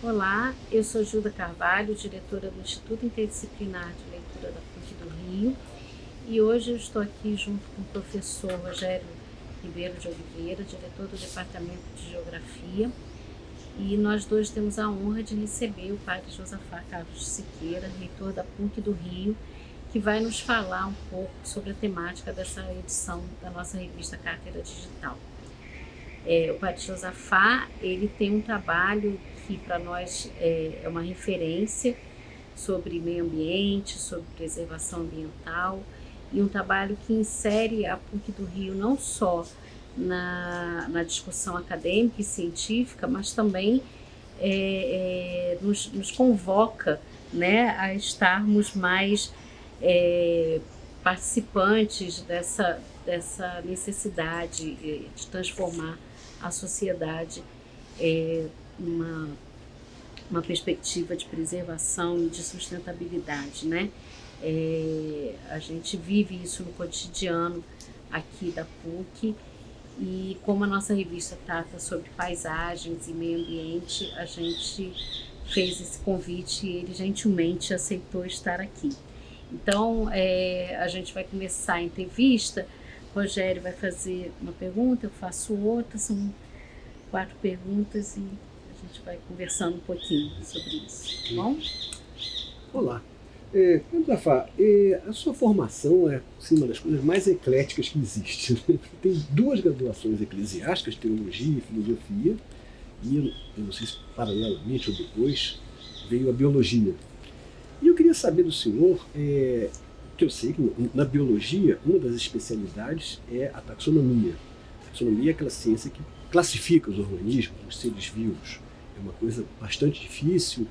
Olá, eu sou Gilda Carvalho, diretora do Instituto Interdisciplinar de Leitura da PUC do Rio, e hoje eu estou aqui junto com o professor Rogério Ribeiro de Oliveira, diretor do Departamento de Geografia, e nós dois temos a honra de receber o padre Josafá Carlos de Siqueira, reitor da PUC do Rio, que vai nos falar um pouco sobre a temática dessa edição da nossa revista Cátedra Digital. O padre Josafá, ele tem um trabalho que para nós é uma referência sobre meio ambiente, sobre preservação ambiental, e um trabalho que insere a PUC do Rio não só na discussão acadêmica e científica, mas também nos convoca, né, a estarmos mais participantes dessa necessidade de transformar a sociedade numa perspectiva de preservação e de sustentabilidade, né? A gente vive isso no cotidiano aqui da PUC, e como a nossa revista trata sobre paisagens e meio ambiente, a gente fez esse convite e ele gentilmente aceitou estar aqui. Então, a gente vai começar a entrevista. O Rogério vai fazer uma pergunta, eu faço outra, são 4 perguntas e a gente vai conversando um pouquinho sobre isso, tá bom? Olá. Josafá, a sua formação é assim, uma das coisas mais ecléticas que existe. Né? Tem 2 graduações eclesiásticas, teologia e filosofia, e eu não sei se paralelamente ou depois veio a biologia. E eu queria saber do senhor, que eu sei que na biologia uma das especialidades é a taxonomia. A taxonomia é aquela ciência que classifica os organismos, os seres vivos. É uma coisa bastante difícil,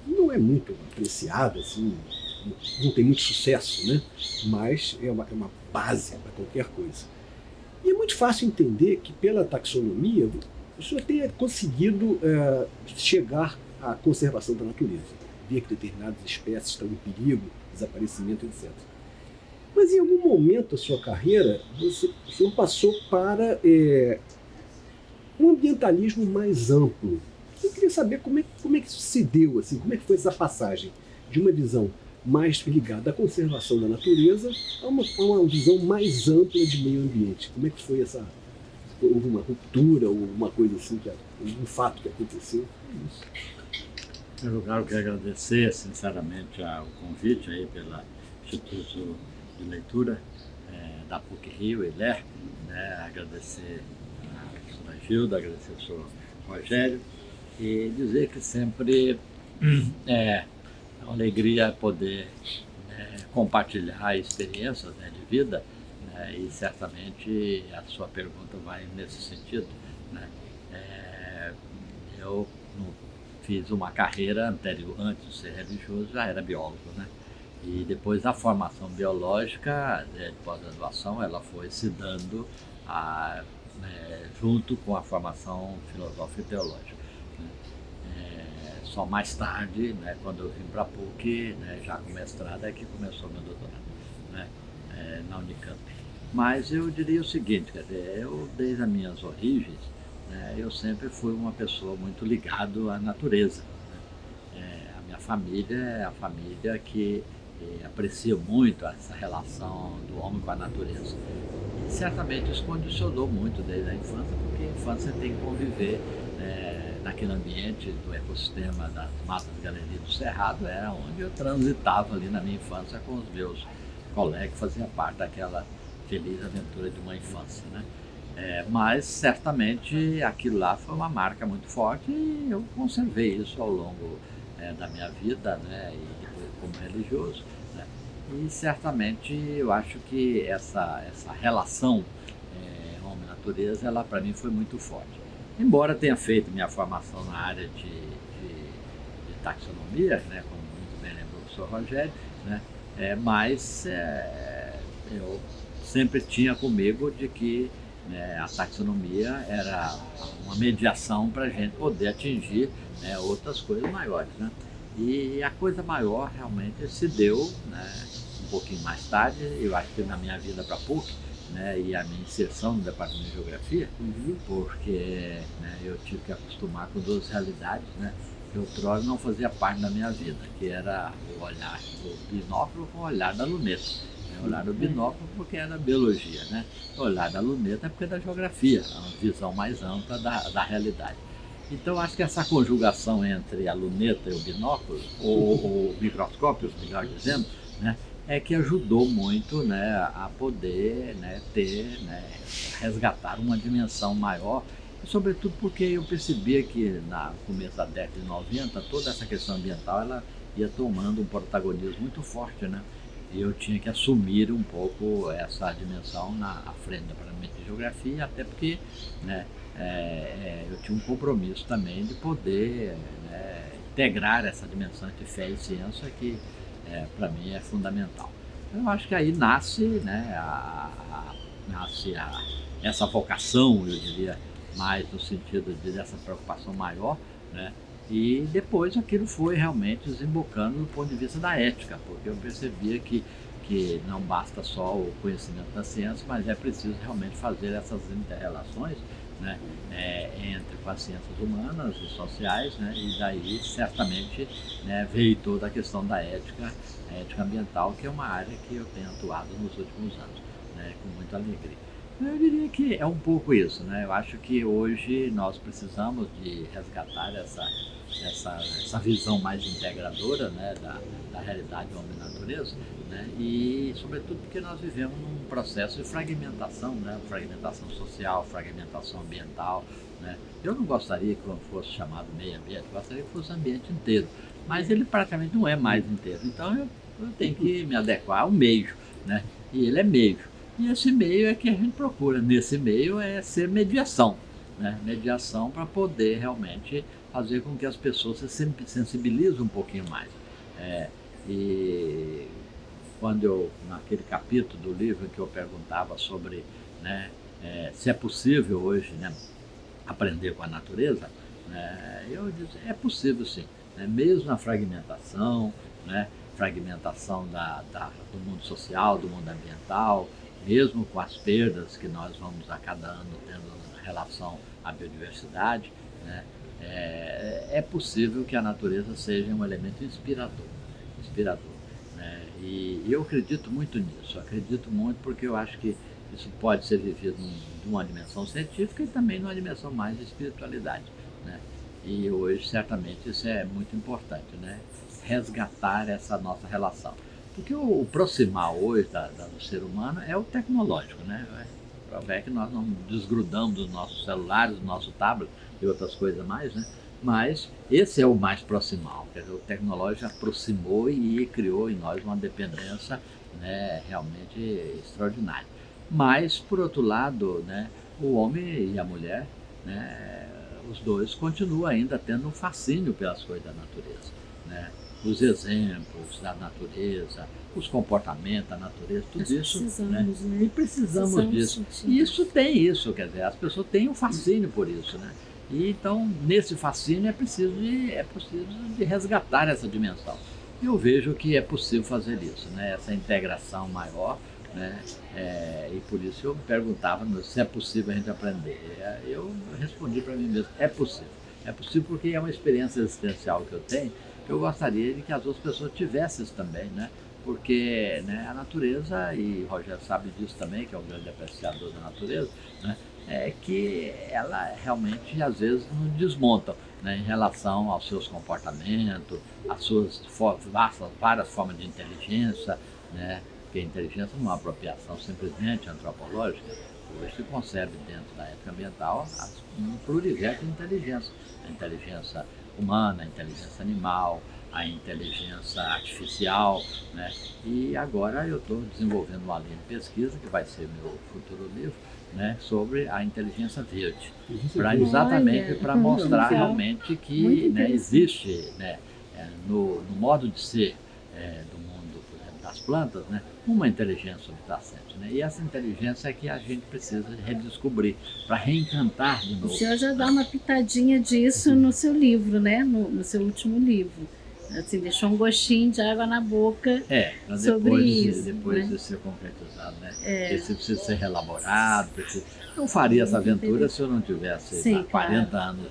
não é muito apreciada, assim, não tem muito sucesso, né? Mas é uma base para qualquer coisa. E é muito fácil entender que pela taxonomia o senhor tenha conseguido chegar à conservação da natureza, ver que determinadas espécies estão em perigo, desaparecimento, etc. Mas em algum momento da sua carreira, o senhor passou para um ambientalismo mais amplo. Eu queria saber como é que isso se deu, assim, como é que foi essa passagem de uma visão mais ligada à conservação da natureza a uma visão mais ampla de meio ambiente. Como é que foi essa... Houve uma ruptura ou uma coisa assim, um fato que aconteceu? É isso. Em primeiro lugar, eu quero agradecer sinceramente o convite aí pelo Instituto de Leitura da PUC Rio, ILER, né? Agradecer a professora Gilda, agradecer ao senhor Rogério, e dizer que sempre é uma alegria poder compartilhar experiências, né, de vida, né, e certamente a sua pergunta vai nesse sentido, né. Eu fiz uma carreira anterior, antes de ser religioso, já era biólogo, né, e depois da formação biológica, de pós-graduação, ela foi se dando junto com a formação filosófica e teológica. Só mais tarde, né, quando eu vim para a PUC, né, já com mestrado, é que começou meu doutorado, né, na Unicamp. Mas eu diria o seguinte, quer dizer, eu desde as minhas origens, né, eu sempre fui uma pessoa muito ligada à natureza. Né? A minha família é a família que aprecia muito essa relação do homem com a natureza. E certamente isso condicionou muito desde a infância, porque a infância tem que conviver naquele ambiente do ecossistema das matas galerias do Cerrado, era onde eu transitava ali na minha infância com os meus colegas, que faziam parte daquela feliz aventura de uma infância, né? Mas certamente aquilo lá foi uma marca muito forte e eu conservei isso ao longo da minha vida, né? E depois como religioso, né? E certamente eu acho que essa relação homem-natureza, ela para mim foi muito forte. Embora tenha feito minha formação na área de taxonomia, né, como muito bem lembrou o professor Rogério, né, mas eu sempre tinha comigo de que, né, a taxonomia era uma mediação para a gente poder atingir, né, outras coisas maiores. Né? E a coisa maior realmente se deu, né, um pouquinho mais tarde, eu acho que na minha vida para a PUC, né, e a minha inserção no Departamento de Geografia, porque, né, eu tive que acostumar com 2 realidades, né, que outrora não fazia parte da minha vida, que era o olhar do binóculo com o olhar da luneta. O olhar do binóculo porque era biologia, né? O olhar da luneta é porque é da geografia, é uma visão mais ampla da realidade. Então, acho que essa conjugação entre a luneta e o binóculo, ou o microscópio, melhor dizendo, né, é que ajudou muito, né, a poder, né, resgatar uma dimensão maior, e sobretudo porque eu percebia que no começo da década de 90, toda essa questão ambiental ela ia tomando um protagonismo muito forte, né? E eu tinha que assumir um pouco essa dimensão à frente do Departamento de Geografia, até porque, né, eu tinha um compromisso também de poder, né, integrar essa dimensão de fé e ciência que, para mim, é fundamental. Eu acho que aí nasce, né, essa vocação, eu diria, mais no sentido dessa preocupação maior, né? E depois aquilo foi realmente desembocando do ponto de vista da ética, porque eu percebia que não basta só o conhecimento da ciência, mas é preciso realmente fazer essas inter-relações, né, entre com as ciências humanas e sociais, né, e daí certamente, né, veio toda a questão da ética, a ética ambiental, que é uma área que eu tenho atuado nos últimos anos, né, com muita alegria. Eu diria que é um pouco isso, né? Eu acho que hoje nós precisamos de resgatar essa visão mais integradora, né, da realidade do homem e da natureza, né? E sobretudo porque nós vivemos num processo de fragmentação, né? Fragmentação social, fragmentação ambiental, né? Eu não gostaria que fosse chamado meio ambiente, eu gostaria que fosse o ambiente inteiro, mas ele praticamente não é mais inteiro, então eu tenho que me adequar ao meio, né? E ele é meio. E esse meio é que a gente procura, nesse meio é ser mediação, né? Mediação para poder realmente fazer com que as pessoas se sensibilizem um pouquinho mais. E quando naquele capítulo do livro que eu perguntava sobre, né, se é possível hoje, né, aprender com a natureza, né, eu disse, é possível sim, né, mesmo na fragmentação, né, fragmentação do mundo social, do mundo ambiental, mesmo com as perdas que nós vamos a cada ano tendo em relação à biodiversidade, né, é possível que a natureza seja um elemento inspirador, né? E eu acredito muito nisso, acredito muito porque eu acho que isso pode ser vivido numa dimensão científica e também numa dimensão mais de espiritualidade, né? E hoje certamente isso é muito importante, né? Resgatar essa nossa relação. Porque o proximal hoje do ser humano é o tecnológico, né? É que nós não desgrudamos dos nossos celulares, do nosso tablet e outras coisas mais, né? Mas esse é o mais proximal, quer dizer, o tecnológico aproximou e criou em nós uma dependência, né, realmente extraordinária. Mas, por outro lado, né, o homem e a mulher, né, os dois continuam ainda tendo um fascínio pelas coisas da natureza, né? Os exemplos da natureza, os comportamentos da natureza, tudo isso, né? E precisamos disso. E isso tem isso, quer dizer, as pessoas têm um fascínio por isso, né? E então, nesse fascínio é preciso de resgatar essa dimensão. Eu vejo que é possível fazer isso, né? Essa integração maior, né? E por isso eu me perguntava se é possível a gente aprender. Eu respondi para mim mesmo, é possível. É possível porque é uma experiência existencial que eu tenho, que eu gostaria de que as outras pessoas tivessem isso também, né? Porque, né, a natureza, e o Rogério sabe disso também, que é um grande apreciador da natureza, né, é que ela realmente às vezes nos desmonta, né, em relação aos seus comportamentos, às suas várias formas de inteligência, né? Porque a inteligência não é uma apropriação simplesmente antropológica. Hoje se concebe dentro da ética ambiental um pluriverso de inteligência. A inteligência humana, a inteligência animal, a inteligência artificial, né? E agora eu estou desenvolvendo uma linha de pesquisa, que vai ser meu futuro livro, né, sobre a inteligência verde, exatamente para mostrar realmente que, né, existe, né, no modo de ser do mundo, por exemplo, das plantas, né, uma inteligência subjacente, né? E essa inteligência é que a gente precisa redescobrir para reencantar de novo. O senhor já dá uma pitadinha disso no seu livro, né? No seu último livro. Assim, deixou um gostinho de água na boca sobre isso. Depois de ser concretizado, né? Esse precisa ser relaborado. Eu não faria essa aventura se eu não tivesse 40 anos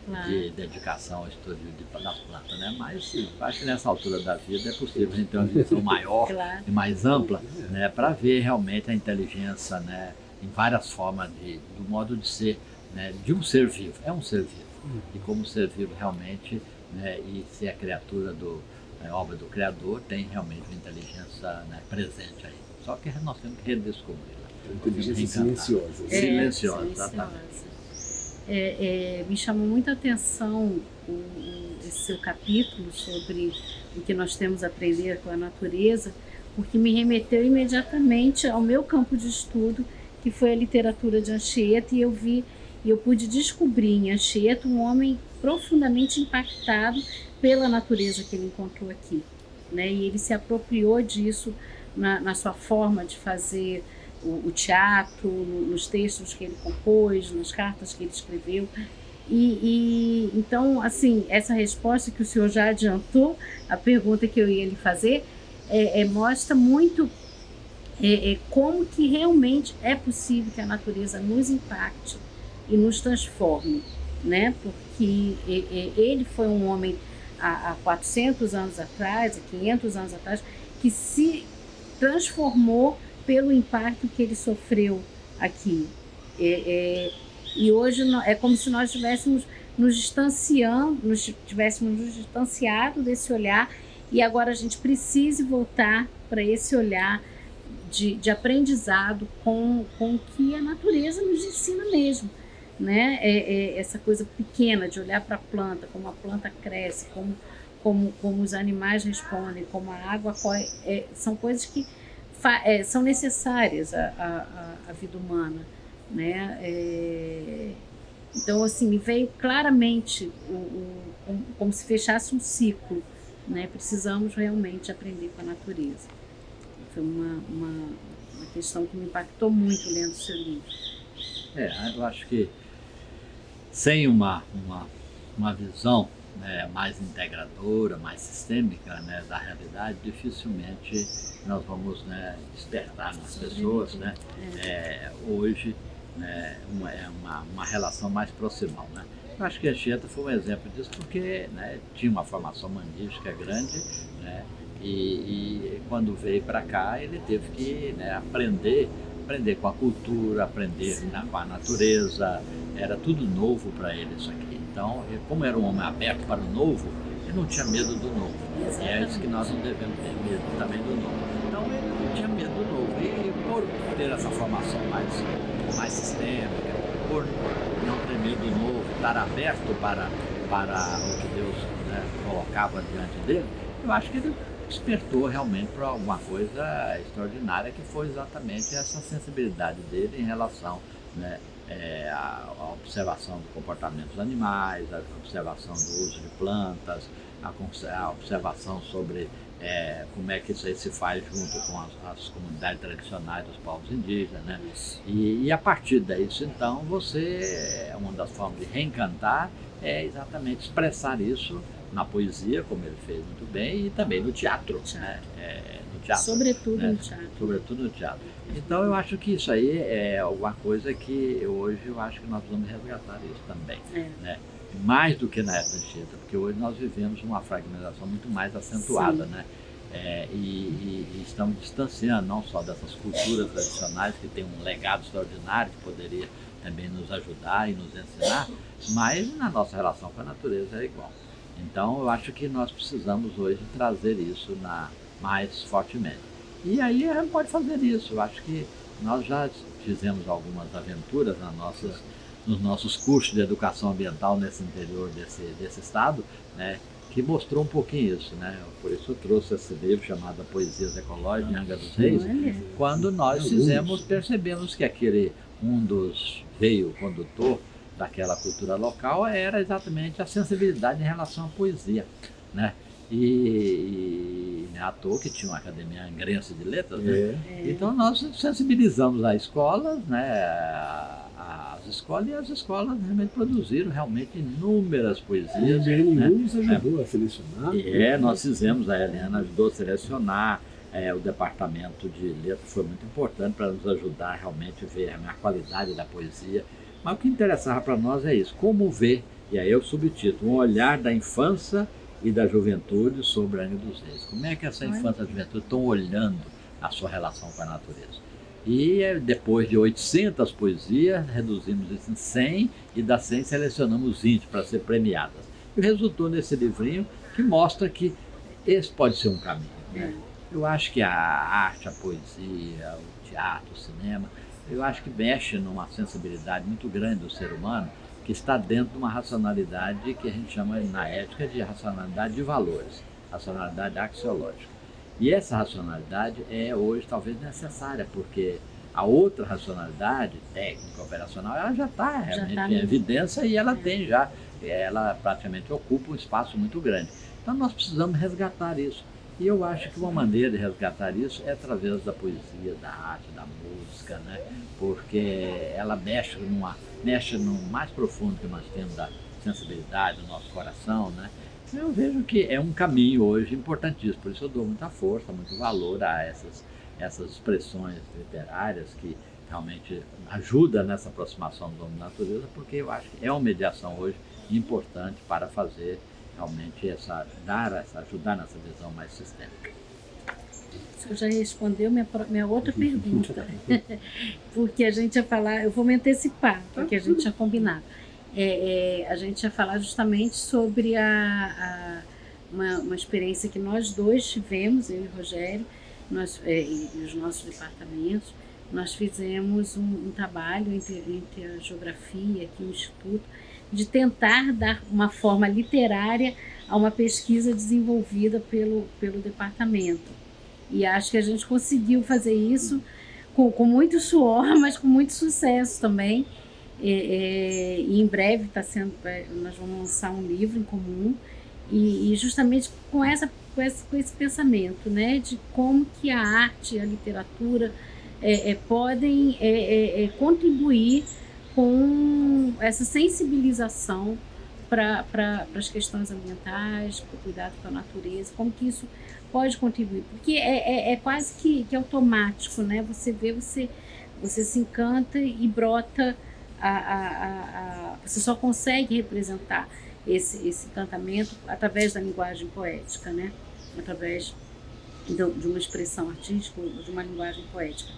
Claro. de dedicação ao estudo das plantas, né? Mas acho que nessa altura da vida é possível a gente ter uma visão maior Claro. e mais ampla, né? Para ver realmente a inteligência, né? Em várias formas do modo de ser, né? De um ser vivo. É um ser vivo. E como ser vivo realmente, né? E ser a criatura obra do Criador, tem realmente uma inteligência, né? Presente aí. Só que nós temos que redescobri-la. Inteligência silenciosa. Silenciosa, exatamente. Me chamou muita atenção esse seu capítulo sobre o que nós temos a aprender com a natureza, porque me remeteu imediatamente ao meu campo de estudo, que foi a literatura de Anchieta, e eu pude descobrir em Anchieta um homem profundamente impactado pela natureza que ele encontrou aqui, né? E ele se apropriou disso na sua forma de fazer o teatro, nos textos que ele compôs, nas cartas que ele escreveu. Então, assim, essa resposta que o senhor já adiantou, a pergunta que eu ia lhe fazer, mostra muito como que realmente é possível que a natureza nos impacte e nos transforme, né? Porque ele foi um homem há 400 anos atrás, há 500 anos atrás, que se transformou pelo impacto que ele sofreu aqui. E hoje é como se nós tivéssemos nos distanciado desse olhar, e agora a gente precise voltar para esse olhar de aprendizado com o que a natureza nos ensina mesmo, né? Essa coisa pequena de olhar para a planta, como a planta cresce, como os animais respondem, como a água corre, são coisas que são necessárias à vida humana, né? Então, assim, me veio claramente como se fechasse um ciclo, né? Precisamos realmente aprender com a natureza. Foi uma questão que me impactou muito lendo o seu livro. Eu acho que sem uma visão, né, mais integradora, mais sistêmica, né, da realidade, dificilmente nós vamos, né, despertar nas pessoas, né, hoje, né, uma relação mais proximal, né. Eu acho que a Anchieta foi um exemplo disso porque, né, tinha uma formação humanística grande, né, e quando veio para cá ele teve que, né, aprender com a cultura, aprender, né, com a natureza, era tudo novo para ele isso aqui. Então, como era um homem aberto para o novo, ele não tinha medo do novo. E é isso que nós não devemos ter medo também do novo. Então, ele não tinha medo do novo. E por ter essa formação mais sistêmica, por não ter medo do novo, estar aberto para o que Deus, né, colocava diante dele, eu acho que ele despertou realmente para alguma coisa extraordinária, que foi exatamente essa sensibilidade dele em relação, né, a observação do comportamento dos animais, a observação do uso de plantas, a observação sobre como é que isso aí se faz junto com as comunidades tradicionais dos povos indígenas, né? E a partir disso, então, uma das formas de reencantar é exatamente expressar isso na poesia, como ele fez muito bem, e também no teatro, né? No teatro, sobretudo, né? No teatro. Sobretudo no teatro. Então eu acho que isso aí é uma coisa que hoje eu acho que nós vamos resgatar isso também, né? Mais do que na época da Anchieta, porque hoje nós vivemos uma fragmentação muito mais acentuada, né? E estamos distanciando não só dessas culturas tradicionais que têm um legado extraordinário que poderia também nos ajudar e nos ensinar, mas na nossa relação com a natureza é igual. Então eu acho que nós precisamos hoje trazer isso mais fortemente. E aí a gente pode fazer isso. Eu acho que nós já fizemos algumas aventuras nos nossos cursos de educação ambiental nesse interior desse estado, né, que mostrou um pouquinho isso, né? Por isso eu trouxe esse livro chamado Poesias Ecológicas, de Angra dos Reis, quando nós percebemos que um dos veio condutor daquela cultura local era exatamente a sensibilidade em relação à poesia, né? E não é à toa que tinha uma academia angrense de letras, né? Então nós sensibilizamos as escolas, né? E as escolas realmente produziram inúmeras poesias. E a né? nos ajudou a selecionar. Nós fizemos, a Helena ajudou a selecionar, o departamento de letras foi muito importante para nos ajudar realmente a ver a qualidade da poesia. Mas o que interessava para nós é isso, como ver E aí eu subtítulo, um olhar da infância e da juventude sobre a Angra dos Reis. Como é que essa infância e a juventude estão olhando a sua relação com a natureza? E depois de 800 poesias, reduzimos isso em 100 e das 100 selecionamos 20 para ser premiadas. E resultou nesse livrinho que mostra que esse pode ser um caminho, né? Eu acho que a arte, a poesia, o teatro, o cinema, eu acho que mexe numa sensibilidade muito grande do ser humano que está dentro de uma racionalidade que a gente chama na ética de racionalidade de valores, racionalidade axiológica. E essa racionalidade é hoje talvez necessária, porque a outra racionalidade técnica, operacional, ela já está realmente em evidência e ela ela praticamente ocupa um espaço muito grande. Então nós precisamos resgatar isso. E eu acho que uma maneira de resgatar isso é através da poesia, da arte, da música, né? Porque ela mexe no mais profundo que nós temos da sensibilidade do nosso coração, né? Eu vejo que é um caminho hoje importantíssimo, por isso eu dou muita força, muito valor a essas expressões literárias que realmente ajudam nessa aproximação do homem da natureza, porque eu acho que é uma mediação hoje importante para fazer realmente ajudar nessa visão mais sistêmica. O senhor já respondeu minha outra pergunta, porque a gente ia falar, eu vou me antecipar, porque a gente tinha combinado. A gente ia falar justamente sobre uma experiência que nós dois tivemos, eu e o Rogério, e os nossos departamentos. Nós fizemos um trabalho entre a geografia aqui no Instituto, de tentar dar uma forma literária a uma pesquisa desenvolvida pelo departamento. E acho que a gente conseguiu fazer isso com muito suor, mas com muito sucesso também. E em breve nós vamos lançar um livro em comum, e justamente com esse pensamento, né, de como que a arte e a literatura podem contribuir com essa sensibilização para as questões ambientais, para o cuidado com a natureza, como que isso pode contribuir, porque é quase que automático, né? Você vê, você se encanta e brota, você só consegue representar esse encantamento através da linguagem poética, né? Através de uma expressão artística, de uma linguagem poética.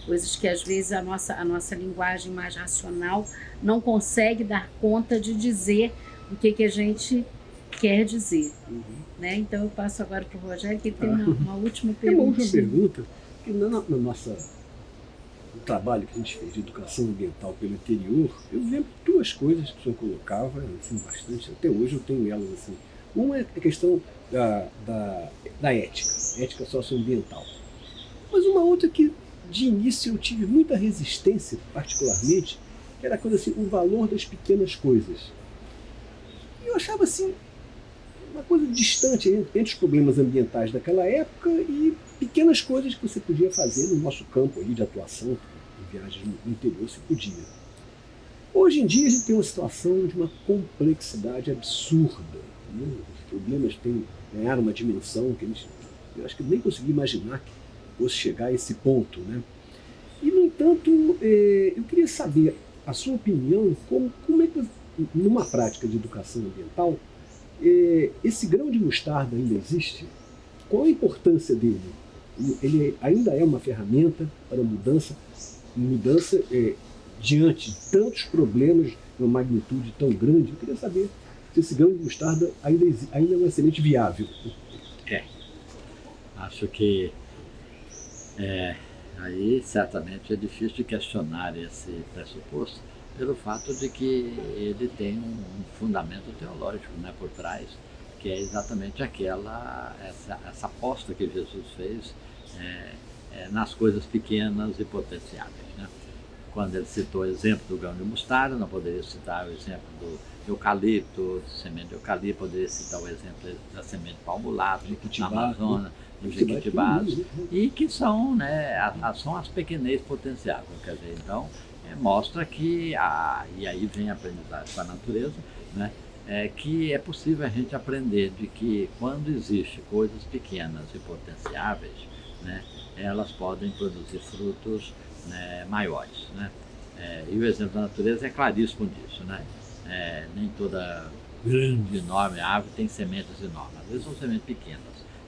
Coisas que às vezes a nossa linguagem mais racional não consegue dar conta de dizer o que a gente quer dizer. Né? Então eu passo agora para o Rogério, que ele tem uma última pergunta. Uma última pergunta, que no trabalho que a gente fez de educação ambiental pelo interior, eu lembro duas coisas que o senhor colocava, assim, bastante, até hoje eu tenho elas assim. Uma é a questão da ética socioambiental. Mas uma outra que de início eu tive muita resistência, particularmente, que era a coisa assim, o valor das pequenas coisas. E eu achava assim, uma coisa distante entre os problemas ambientais daquela época e pequenas coisas que você podia fazer no nosso campo aí de atuação, em viagens no interior se podia. Hoje em dia a gente tem uma situação de uma complexidade absurda, né? Os problemas ganharam uma dimensão que eu acho que nem consegui imaginar que fosse chegar a esse ponto, né? E, no entanto, eu queria saber a sua opinião, como é que, numa prática de educação ambiental, esse grão de mostarda ainda existe? Qual a importância dele? Ele ainda é uma ferramenta para mudança diante de tantos problemas de uma magnitude tão grande? Eu queria saber se esse grão de mostarda ainda é uma semente viável. Acho que aí certamente é difícil de questionar esse pressuposto pelo fato de que ele tem um fundamento teológico, né, por trás, que é exatamente essa aposta que Jesus fez nas coisas pequenas e potenciáveis, né? Quando ele citou o exemplo do grão de mostarda, não poderia citar o exemplo do eucalipto, semente de eucalipto, poderia citar o exemplo da semente de palmulato, na Amazônia, do jequitibá, e que são, né, são as pequenez potenciáveis. Quer dizer, então, mostra que, e aí vem a aprendizagem com a natureza, né, que é possível a gente aprender de que quando existem coisas pequenas e potenciáveis, né, elas podem produzir frutos, né, maiores, né? E o exemplo da natureza é claríssimo disso, né? Nem toda grande, enorme árvore tem sementes enormes. Às vezes são sementes pequenas,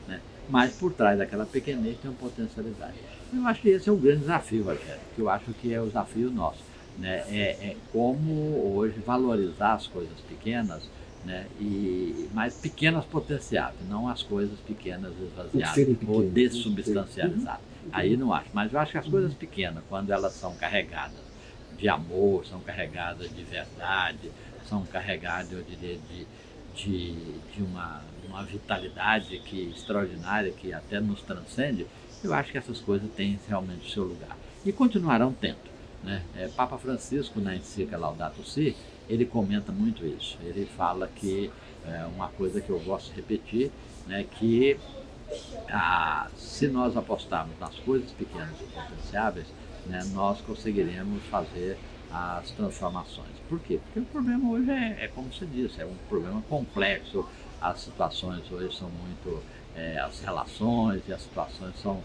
né? Mas por trás daquela pequenez tem uma potencialidade. Eu acho que esse é um grande desafio, Rogério, que eu acho que é o desafio nosso, né? É como hoje valorizar as coisas pequenas, né? Mas pequenas potenciáveis, não as coisas pequenas esvaziadas ou dessubstancializadas. Aí não acho, mas eu acho que as coisas pequenas, quando elas são carregadas de amor, são carregadas de verdade, são carregadas, eu diria, de uma vitalidade extraordinária, que até nos transcende, eu acho que essas coisas têm realmente o seu lugar. E continuarão tendo, né? Papa Francisco, na encíclica Laudato Si, ele comenta muito isso. Ele fala que, uma coisa que eu gosto de repetir, né, que se nós apostarmos nas coisas pequenas e potenciáveis, né, nós conseguiremos fazer as transformações. Por quê? Porque o problema hoje como se disse, é um problema complexo. As situações hoje são muito, as relações e as situações são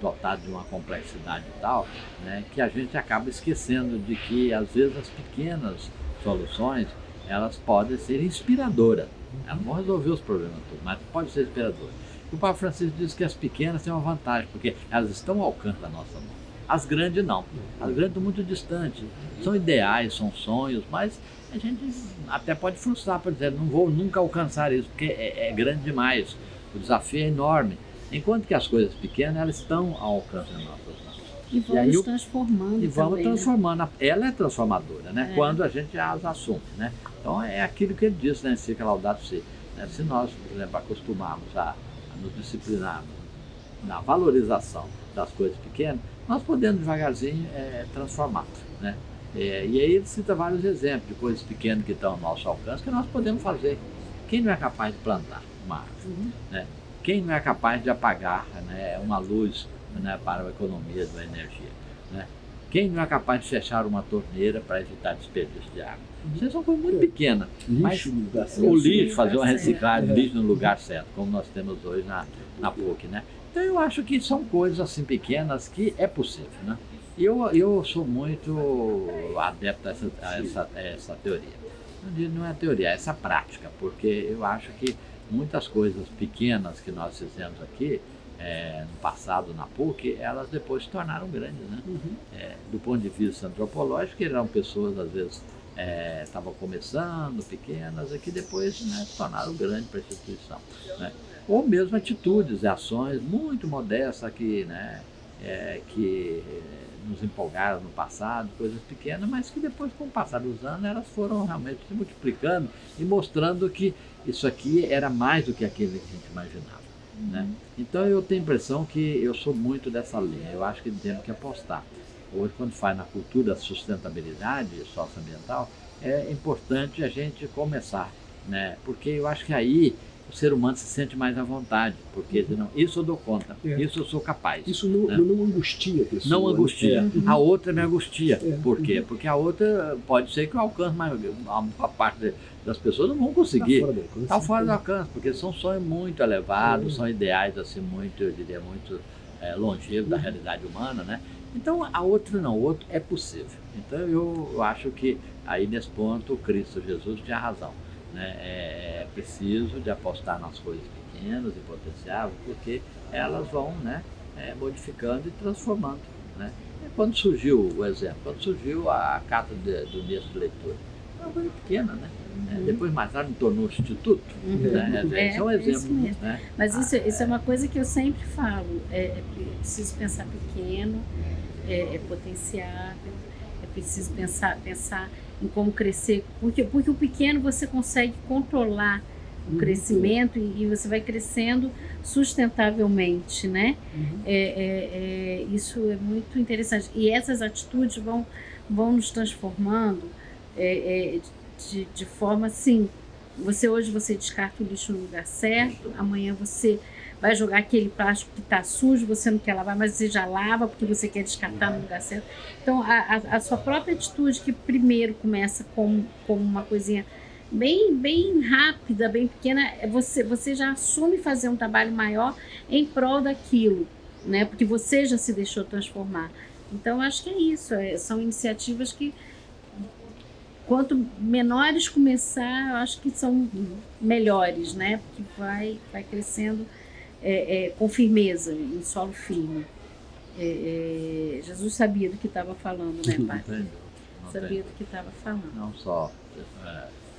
dotadas de uma complexidade tal, né, que a gente acaba esquecendo de que, às vezes, as pequenas soluções, elas podem ser inspiradoras. Elas não vão resolver os problemas todos, mas podem ser inspiradoras. O Papa Francisco diz que as pequenas têm uma vantagem, porque elas estão ao alcance da nossa mão. As grandes não. As grandes estão muito distantes. São ideais, são sonhos, mas a gente até pode frustrar, por dizer, não vou nunca alcançar isso, porque é grande demais. O desafio é enorme. Enquanto que as coisas pequenas, elas estão ao alcance das nossas mãos. E vamos transformando. E vamos também, transformando. Né? Ela é transformadora, né? Quando a gente as assume, né? Então é aquilo que ele disse, né? Encíclica Laudato Si. Né? Se nós, por exemplo, acostumarmos a nos disciplinarmos na valorização das coisas pequenas, nós podemos devagarzinho transformar, né? E aí ele cita vários exemplos de coisas pequenas que estão ao nosso alcance, que nós podemos fazer. Quem não é capaz de plantar uma árvore? Né? Quem não é capaz de apagar, né, uma luz, né, para a economia da energia? Né? Quem não é capaz de fechar uma torneira para evitar desperdício de água? Isso são coisas muito pequenas. Mas o lixo, fazer uma reciclagem, lixo no lugar certo, como nós temos hoje na PUC, né? Então eu acho que são coisas assim pequenas que é possível, né? E eu sou muito adepto a essa teoria. Não é teoria, é essa prática, porque eu acho que muitas coisas pequenas que nós fizemos aqui, no passado na PUC, elas depois se tornaram grandes, né? Do ponto de vista antropológico, eram pessoas, às vezes, estavam começando, pequenas, e que depois, né, se tornaram grandes para a instituição, né? Ou mesmo atitudes e ações muito modestas que, né, que nos empolgaram no passado, coisas pequenas, mas que depois, com o passar dos anos, elas foram realmente se multiplicando e mostrando que isso aqui era mais do que aquilo que a gente imaginava. Né? Então eu tenho a impressão que eu sou muito dessa linha, eu acho que temos que apostar. Hoje, quando faz na cultura da sustentabilidade socioambiental, é importante a gente começar, né? Porque eu acho que aí o ser humano se sente mais à vontade, porque não, isso eu dou conta, isso eu sou capaz. Isso não, né? não angustia a pessoa. Não angustia. A outra me angustia. Por quê? Porque a outra pode ser que eu alcance, mas a parte das pessoas não vão conseguir. Está fora do alcance, porque são sonhos muito elevados, são ideais assim muito, eu diria, muito longevos da realidade humana, né? Então a outra não, o outro é possível. Então eu acho que aí nesse ponto Cristo Jesus tinha razão. Né? É preciso de apostar nas coisas pequenas e potenciáveis, porque elas vão, né, modificando e transformando. Né? Quando surgiu o exemplo, quando surgiu a carta do texto de leitura, é uma coisa pequena, né? Depois mais tarde tornou instituto. Né? Esse é um exemplo. Né? Mas isso é uma coisa que eu sempre falo, é preciso pensar pequeno, é potenciável, é preciso pensar em como crescer, porque o pequeno você consegue controlar o crescimento e você vai crescendo sustentavelmente, né? Isso é muito interessante. E essas atitudes vão nos transformando de forma assim, hoje você descarta o lixo no lugar certo, amanhã você vai jogar aquele plástico que está sujo, você não quer lavar, mas você já lava porque você quer descartar no lugar certo. Então, a sua própria atitude, que primeiro começa como uma coisinha bem rápida, bem pequena, você já assume fazer um trabalho maior em prol daquilo, né? Porque você já se deixou transformar. Então, acho que é isso, são iniciativas que quanto menores começar, eu acho que são melhores, né? Porque vai crescendo com firmeza, em solo firme. Jesus sabia do que estava falando, né, pai? Sabia do que estava falando. Não só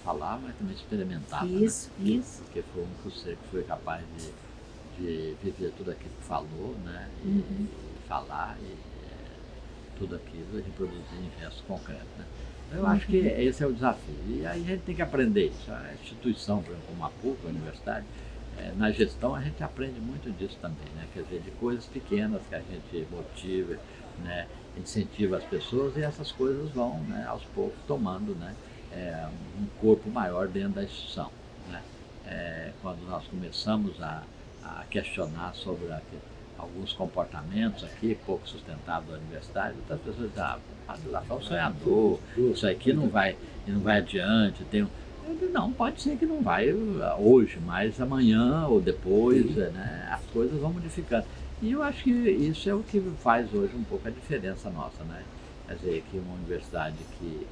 falar, mas também experimentar. Isso, né? isso. Porque foi o único ser que foi capaz de viver tudo aquilo que falou, né? E falar tudo aquilo e reproduzir em gestos concretos. Né? Eu acho que esse é o desafio. E aí a gente tem que aprender isso. A instituição, por exemplo, como a PUC, a universidade, na gestão a gente aprende muito disso também, né? Quer dizer, de coisas pequenas que a gente motiva, né? Incentiva as pessoas, e essas coisas vão, né, aos poucos tomando, né, um corpo maior dentro da instituição. Né? Quando nós começamos a questionar sobre alguns comportamentos aqui, pouco sustentáveis da universidade, muitas pessoas dizem, lá é um sonhador, isso aqui não vai adiante. Não, pode ser que não vai hoje, mas amanhã ou depois, né, as coisas vão modificando. E eu acho que isso é o que faz hoje um pouco a diferença nossa, né? Quer dizer, que uma universidade que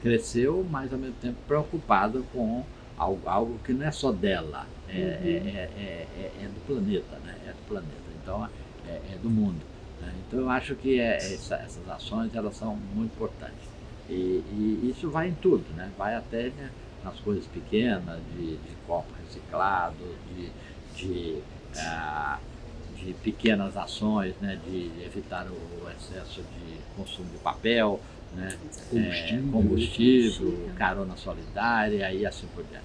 cresceu, mas ao mesmo tempo preocupada com algo que não é só dela, é do planeta, né? É do planeta, então é do mundo. Né? Então eu acho que essas ações, elas são muito importantes. E isso vai em tudo, né? Vai até, né, nas coisas pequenas, de copo reciclado, de pequenas ações, né, de evitar o excesso de consumo de papel, né, combustível, carona solidária e assim por diante.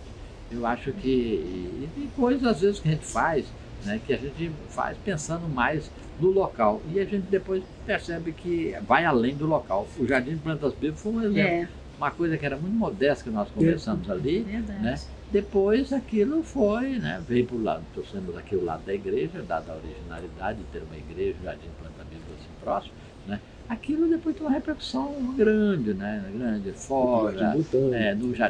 Eu acho que e coisas às vezes que a gente faz, né, que a gente faz pensando mais no local, e a gente depois percebe que vai além do local. O Jardim de Plantas Vivas foi um exemplo, uma coisa que era muito modesta que nós começamos ali, né? Depois aquilo foi, né, veio para o lado, trouxemos aqui o lado da igreja, dada a originalidade de ter uma igreja, um Jardim de Planta Viva assim próximo, né? Aquilo depois tem uma repercussão grande, né? Grande, fora.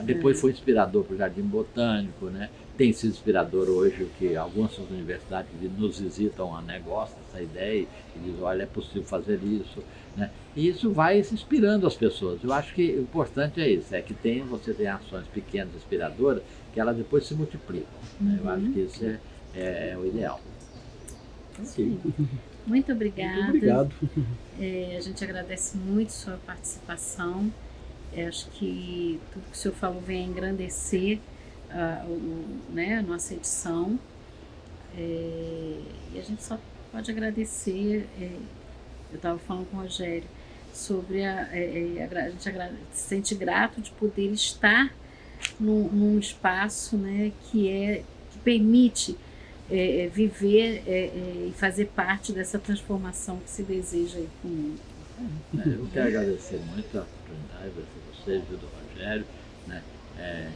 Depois foi inspirador para o Jardim Botânico, né? Tem sido inspirador hoje que algumas universidades nos visitam, né, gostam dessa ideia e dizem, olha, é possível fazer isso. Né? E isso vai se inspirando as pessoas. Eu acho que o importante é isso, é que você tem ações pequenas, inspiradoras, que elas depois se multiplicam. Né? Eu acho que isso é o ideal. Sim. Muito obrigada. Muito obrigado. A gente agradece muito sua participação. Acho que tudo que o senhor falou vem a engrandecer né, a nossa edição. E a gente só pode agradecer. Eu estava falando com o Rogério sobre a gente se sente grato de poder estar num espaço, né, que permite viver e fazer parte dessa transformação que se deseja aí com o mundo. Eu quero agradecer muito a oportunidade de vocês e do Rogério, né?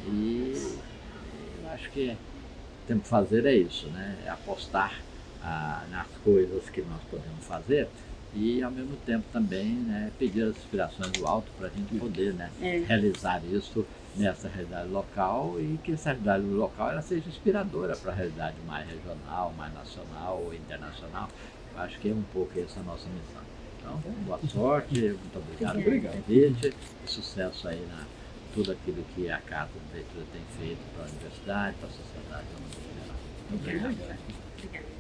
E eu acho que temos que fazer isso, né? Apostar nas coisas que nós podemos fazer e ao mesmo tempo também, né, pedir as inspirações do alto para a gente poder, né, realizar isso nessa realidade local, e que essa realidade local ela seja inspiradora para a realidade mais regional, mais nacional ou internacional. Eu acho que é um pouco essa a nossa missão. Então, boa sorte, muito obrigado pelo convite e sucesso aí tudo aquilo que a Casa de Leitura tem feito para a universidade, para a sociedade. Muito obrigado. Obrigada.